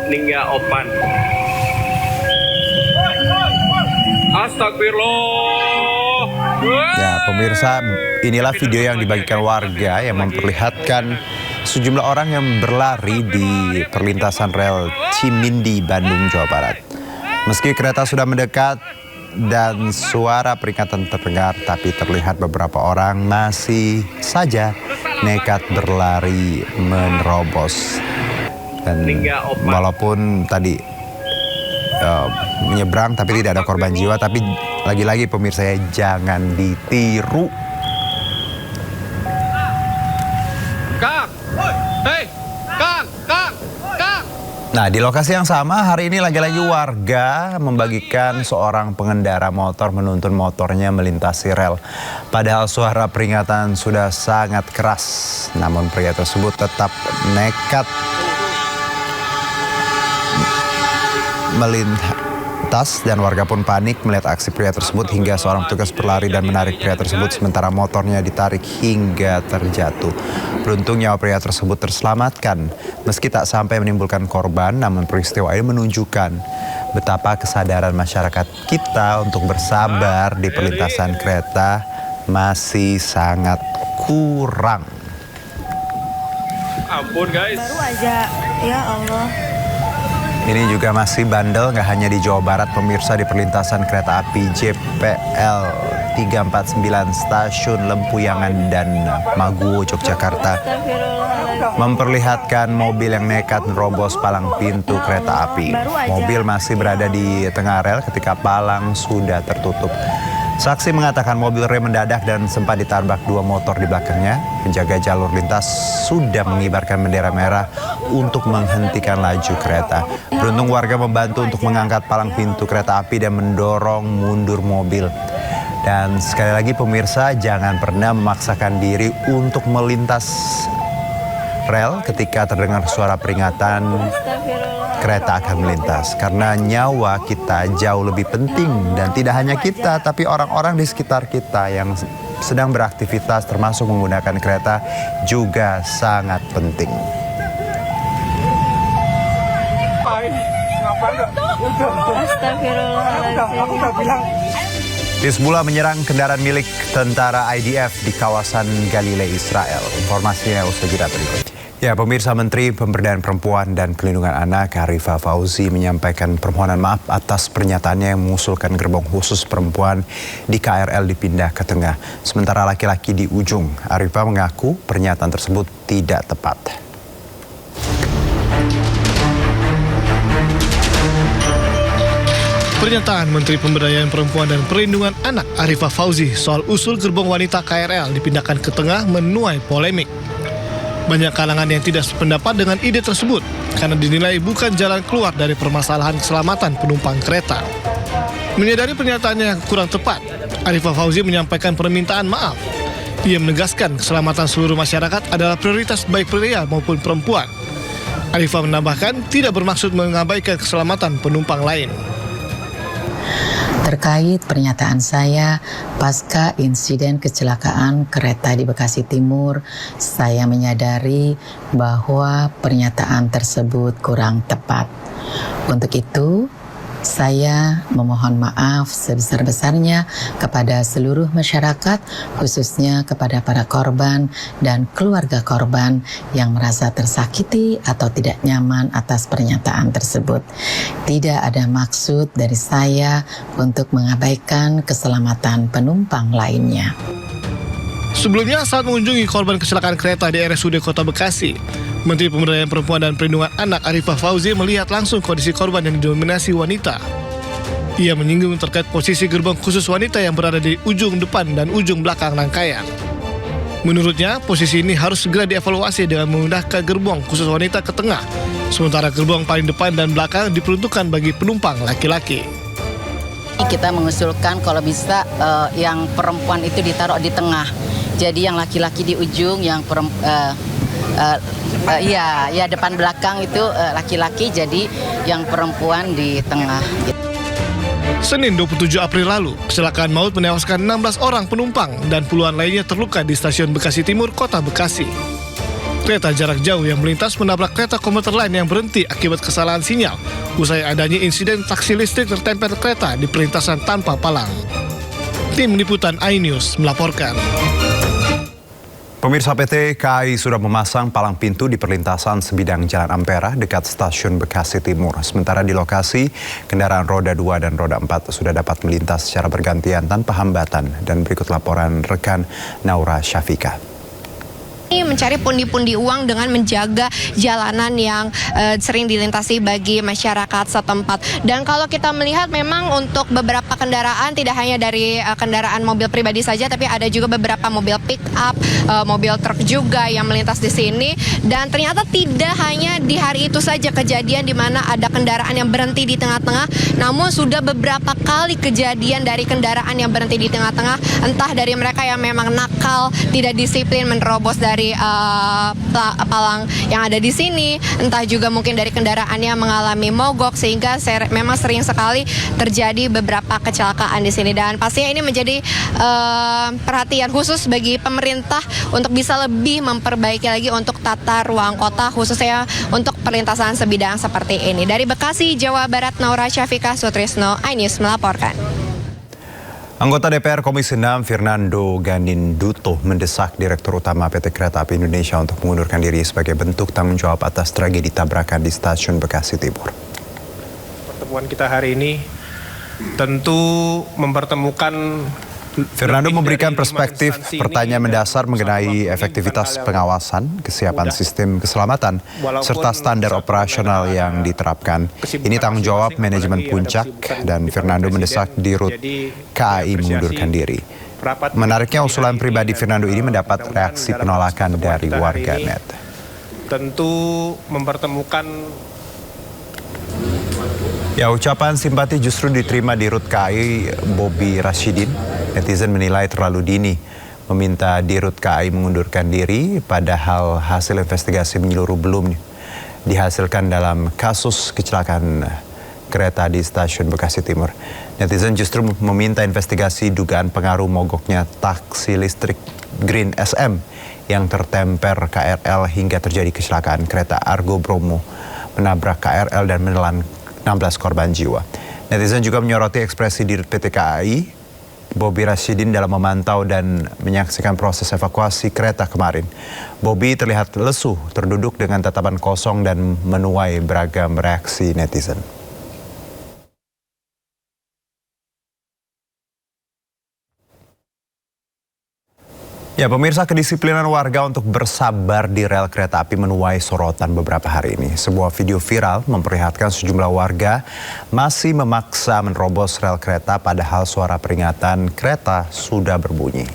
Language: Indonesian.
Ningga Opan. Astagfirullah. Ya, pemirsa, inilah video yang dibagikan warga yang memperlihatkan sejumlah orang yang berlari di perlintasan rel Cimindi, Bandung, Jawa Barat. Meski kereta sudah mendekat dan suara peringatan terdengar, tapi terlihat beberapa orang masih saja nekat berlari menerobos. Dan walaupun tadi menyeberang tapi tidak ada korban jiwa, tapi lagi-lagi pemirsa ya, jangan ditiru. Kang, hei, Kang. Nah, di lokasi yang sama hari ini lagi-lagi warga membagikan seorang pengendara motor menuntun motornya melintasi rel. Padahal suara peringatan sudah sangat keras, namun pria tersebut tetap nekat melintas dan warga pun panik melihat aksi pria tersebut hingga seorang petugas berlari dan menarik pria tersebut sementara motornya ditarik hingga terjatuh. Beruntung nyawa pria tersebut terselamatkan meski tak sampai menimbulkan korban, namun peristiwa ini menunjukkan betapa kesadaran masyarakat kita untuk bersabar di perlintasan kereta masih sangat kurang. Ampun guys. Baru aja, ya Allah. Ini juga masih bandel, nggak hanya di Jawa Barat, pemirsa, di perlintasan kereta api JPL 349 Stasiun Lempuyangan dan Maguwo, Yogyakarta memperlihatkan mobil yang nekat menerobos palang pintu kereta api. Mobil masih berada di tengah rel ketika palang sudah tertutup. Saksi mengatakan mobil rem mendadak dan sempat ditabrak dua motor di belakangnya. Penjaga jalur lintas sudah mengibarkan bendera merah untuk menghentikan laju kereta. Beruntung warga membantu untuk mengangkat palang pintu kereta api dan mendorong mundur mobil. Dan sekali lagi pemirsa, jangan pernah memaksakan diri untuk melintas rel ketika terdengar suara peringatan kereta akan melintas, karena nyawa kita jauh lebih penting dan tidak hanya kita tapi orang-orang di sekitar kita yang sedang beraktivitas termasuk menggunakan kereta juga sangat penting. Hizbullah menyerang kendaraan milik tentara IDF di kawasan Galilea, Israel. Informasinya usai jeda berikut. Ya, pemirsa, Menteri Pemberdayaan Perempuan dan Pelindungan Anak Arifah Fauzi menyampaikan permohonan maaf atas pernyataannya yang mengusulkan gerbong khusus perempuan di KRL dipindah ke tengah. Sementara laki-laki di ujung. Arifah mengaku pernyataan tersebut tidak tepat. Pernyataan Menteri Pemberdayaan Perempuan dan Perlindungan Anak Arifah Fauzi soal usul gerbong wanita KRL dipindahkan ke tengah menuai polemik. Banyak kalangan yang tidak sependapat dengan ide tersebut karena dinilai bukan jalan keluar dari permasalahan keselamatan penumpang kereta. Menyadari pernyataannya yang kurang tepat, Arifah Fauzi menyampaikan permintaan maaf. Ia menegaskan keselamatan seluruh masyarakat adalah prioritas baik pria maupun perempuan. Arifah menambahkan tidak bermaksud mengabaikan keselamatan penumpang lain. Terkait pernyataan saya pasca insiden kecelakaan kereta di Bekasi Timur, saya menyadari bahwa pernyataan tersebut kurang tepat. Untuk itu, saya memohon maaf sebesar-besarnya kepada seluruh masyarakat, khususnya kepada para korban dan keluarga korban yang merasa tersakiti atau tidak nyaman atas pernyataan tersebut. Tidak ada maksud dari saya untuk mengabaikan keselamatan penumpang lainnya. Sebelumnya, saat mengunjungi korban kecelakaan kereta di RSUD Kota Bekasi, Menteri Pemberdayaan Perempuan dan Perlindungan Anak Arifah Fauzi melihat langsung kondisi korban yang didominasi wanita. Ia menyinggung terkait posisi gerbong khusus wanita yang berada di ujung depan dan ujung belakang rangkaian. Menurutnya, posisi ini harus segera dievaluasi dengan memindahkan gerbong khusus wanita ke tengah, sementara gerbong paling depan dan belakang diperuntukkan bagi penumpang laki-laki. Kita mengusulkan kalau bisa yang perempuan itu ditaruh di tengah. Jadi yang laki-laki di ujung, yang depan belakang itu laki-laki, jadi yang perempuan di tengah. Senin 27 April lalu, kecelakaan maut menewaskan 16 orang penumpang dan puluhan lainnya terluka di stasiun Bekasi Timur, Kota Bekasi. Kereta jarak jauh yang melintas menabrak kereta komuter lain yang berhenti akibat kesalahan sinyal usai adanya insiden taksi listrik tertempel kereta di perlintasan tanpa palang. Tim Liputan iNews melaporkan. Pemirsa, PT KAI sudah memasang palang pintu di perlintasan sebidang Jalan Ampera dekat stasiun Bekasi Timur. Sementara di lokasi, kendaraan roda 2 dan roda 4 sudah dapat melintas secara bergantian tanpa hambatan. Dan berikut laporan rekan Naura Syafika. Mencari pundi-pundi uang dengan menjaga jalanan yang sering dilintasi bagi masyarakat setempat. Dan kalau kita melihat memang untuk beberapa kendaraan, tidak hanya dari kendaraan mobil pribadi saja, tapi ada juga beberapa mobil pick up, mobil truk juga yang melintas di sini. Dan ternyata tidak hanya di hari itu saja kejadian di mana ada kendaraan yang berhenti di tengah-tengah, namun sudah beberapa kali kejadian dari kendaraan yang berhenti di tengah-tengah, entah dari mereka yang memang nakal, tidak disiplin menerobos dari palang yang ada di sini, entah juga mungkin dari kendaraannya mengalami mogok, sehingga memang sering sekali terjadi beberapa kecelakaan di sini. Dan pastinya ini menjadi perhatian khusus bagi pemerintah untuk bisa lebih memperbaiki lagi untuk tata ruang kota, khususnya untuk perlintasan sebidang seperti ini. Dari Bekasi, Jawa Barat, Naura Syafika, Sutrisno, iNews melaporkan. Anggota DPR Komisi 6 Fernando Ganinduto mendesak Direktur Utama PT Kereta Api Indonesia untuk mengundurkan diri sebagai bentuk tanggung jawab atas tragedi tabrakan di stasiun Bekasi Timur. Pertemuan kita hari ini tentu mempertemukan. Fernando memberikan perspektif pertanyaan mendasar mengenai efektivitas pengawasan, kesiapan sistem keselamatan, serta standar operasional yang diterapkan. Ini tanggung jawab manajemen Puncak, dan Fernando mendesak Dirut KAI mengundurkan diri. Menariknya, usulan pribadi Fernando ini mendapat reaksi penolakan dari warganet. Tentu mempertemukan. Ya, ucapan simpati justru diterima Dirut KAI Bobi Rashidin. Netizen menilai terlalu dini meminta Dirut KAI mengundurkan diri, padahal hasil investigasi menyeluruh belum dihasilkan dalam kasus kecelakaan kereta di stasiun Bekasi Timur. Netizen justru meminta investigasi dugaan pengaruh mogoknya taksi listrik Green SM yang tertemper KRL hingga terjadi kecelakaan kereta Argo Bromo menabrak KRL dan menelan 16 korban jiwa. Netizen juga menyoroti ekspresi Dirut PT KAI Bobi Rashidin dalam memantau dan menyaksikan proses evakuasi kereta kemarin. Bobi terlihat lesu, terduduk dengan tatapan kosong dan menuai beragam reaksi netizen. Ya, pemirsa, kedisiplinan warga untuk bersabar di rel kereta api menuai sorotan beberapa hari ini. Sebuah video viral memperlihatkan sejumlah warga masih memaksa menerobos rel kereta padahal suara peringatan kereta sudah berbunyi.